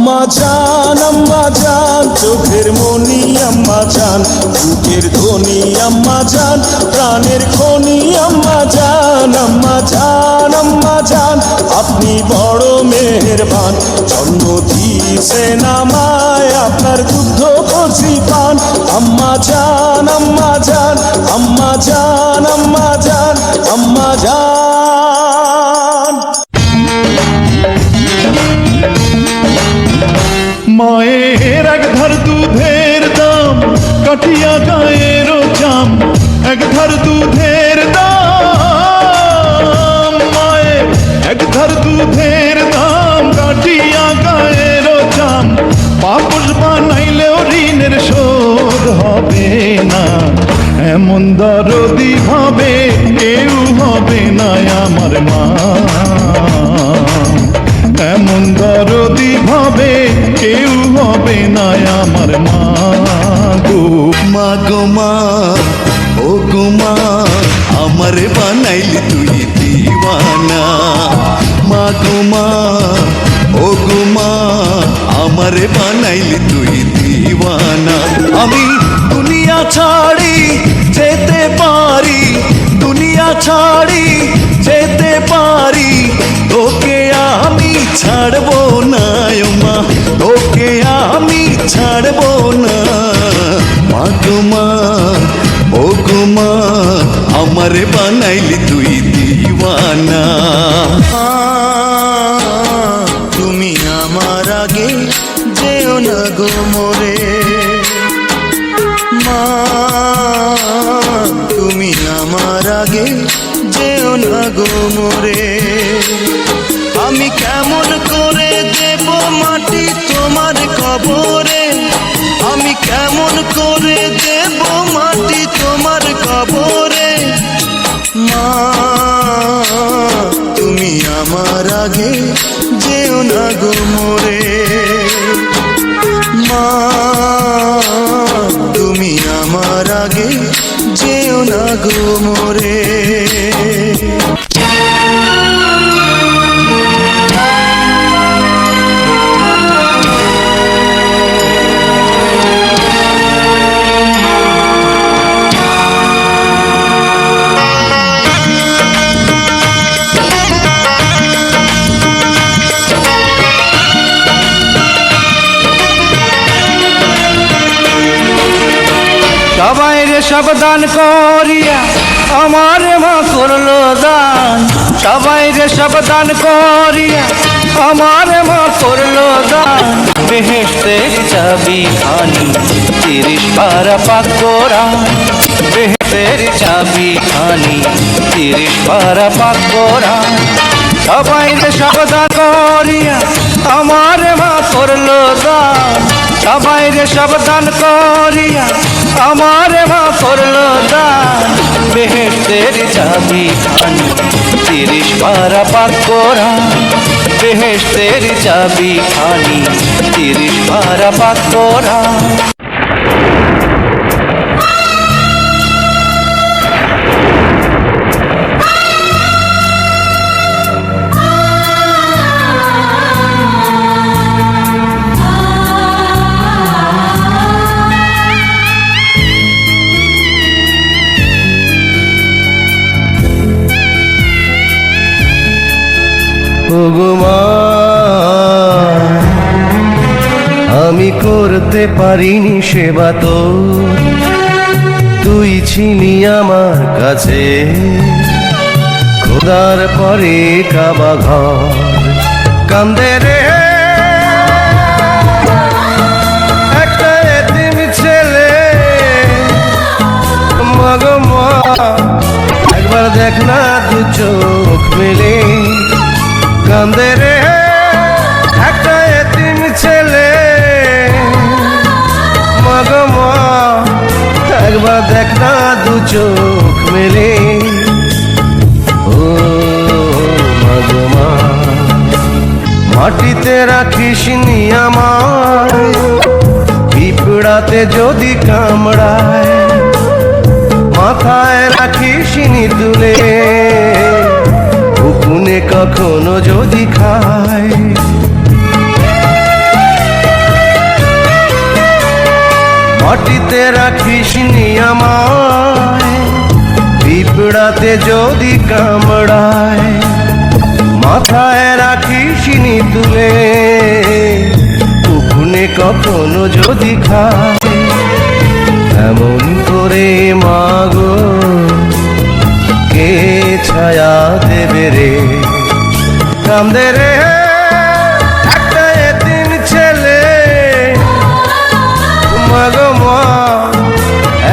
আম্মা জান চোখের মনি আম্মা জান, বুকের ধ্বনি আম্মা জান, প্রাণের খনি আম্মা জান। আম্মা জান আম্মা জান আপনি বড় মেহেরবান, জন্ম দিয়েছেন আমায় আপনার দুগ্ধ কচি পান। আম্মা জান আম্মা জান আম্মা জান আম্মা জান আম্মা জান। মায়ের এক ধার দুধের দাম, কাঠিয়া গায়ের জাম, এক ধার দুধের দাম। মায়ের এক ধার দুধের দাম, কাঠিয়া গায়ের জাম, পাপস বানাইলেও ঋণের শোধ হবে না। এমন দরদি ভাবে কেউ হবে না আমার মা, এমন দরদি ভাবে কেউ হবে না আমার মা গো। মা গো মা, ও গো মা, আমার বানাইলি তুই দিওয়ানা। মা গো মা, ও গো মা, আমার বানাইলি তুই দিওয়ানা। আমি দুনিয়া ছাড়ি যেতে পারি, দুনিয়া ছাড়ি যেতে পারি, তোকে আমি ছাড়বো না ও মা, তোকে আমি ছাড়বো না। মা গো মা, ও গো মা, আমার বানাইলি তুই দিওয়ানা। তুমি আমার আগে যেও না গো মোরে মা, তুমি আমার আগে যেও না গো মোরে। আমি কেমন করে দেব মাটি তোমার কবরে, আমি কেমন করে দেব মাটি তোমার কবরে। মা তুমি আমার আগে যেও না গো মোরে মা, তুমি আমার আগে যেও না গো মোরে। সবাই রে সাবধান করিয়া আমার মা করলো দান, সবাই রে সাবধান করিয়া আমার মা করলো দান। বেহেশতের চাবি খানি 30 পারা পাক কোরআন, বেহেশতের চাবি খানি 30 পারা পাক কোরআন। সবাই রে সাবধান করিয়া আমার মা করলো দান, সবাই রে সাবধান করিয়া আমার মা করলো দান। বেহেশতের চাবি খানি 30 পারা পাক কোরআন, বেহেশতের চাবি খানি 30 পারা পাক কোরআন। ওগো মা, আমি করতে পারিনি সেবা তো, তুই ছিলি আমার কাছে খোদার পরে কাবা ঘর। কান্দে রে একটা এতিম ছেলে, মা গো মা, একবার দেখ না দু চোখ মেলে। কান্দে রে একটা এতিম ছেলে, মা গো মা, একবার দেখ না দু চোখ মেলে। ও মা গো মা, মাটিতে রাখিস নি আমায়, পিঁপড়াতে যদি কামড়ায়, মাথায় রাখিস নি তুলে, উকুনে কখনো যদি খায়। বাড়িতে রাখিস নি আমায়, পিঁপড়াতে যদি কামড়ায়, মাথায় রাখিস নি তুলে, উকুনে কখনো যদি খায়, এমন করে মাগো কে ছায়া দেবে রে, কান্দে রে একটা এতিম ছেলে, মাগো মা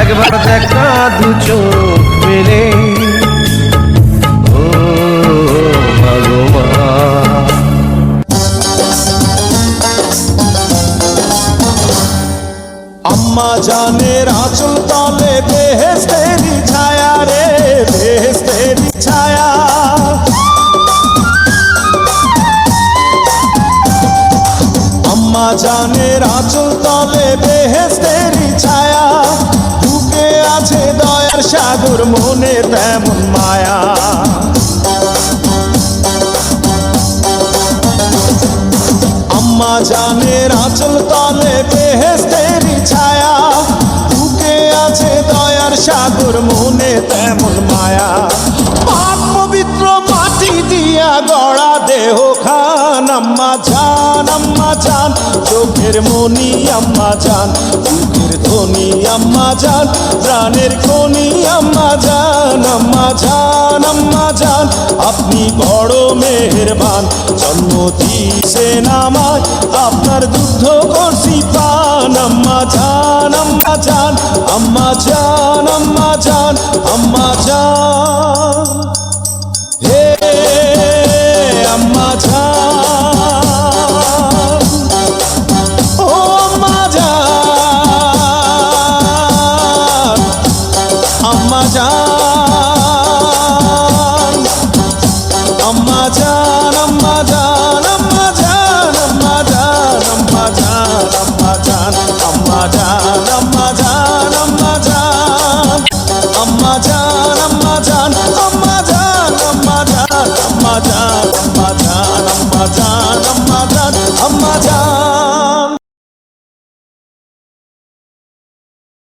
একবার দেখা দু চোখ মেলে, ও মাগো মা। আম্মা জানের আঁচল তলে বেহেশতেরি ছায়া রে, বেহেশতেরি ছায়া। আম্মা জানের আঁচল তলে বেহেশতেরি ছায়া, বুকে আছে দয়ার সাগর মনে তেমন মায়া। আম্মা জানের আঁচল তলে বেহেশতেরি ছায়া, বুকে আছে দয়ার সাগর মনে তেমন মায়া। পাক পবিত্র মাটি দিয়া গড়া দেহ খান, আম্মা জান চোখের মনি আম্মা জান, বুকের ধ্বনি আম্মা জান, প্রাণের খনি আম্মা জান। আম্মা জান আপনি বড় মেহেরবান, জন্ম দিয়েছেন আমায় আপনার দুগ্ধ করছি পান। আম্মা জান আম্মা জান আম্মা জান আম্মা জান আম্মা জান, হে আম্মা জান, ও আম্মা জান, আম্মা জান, আম্মা জান।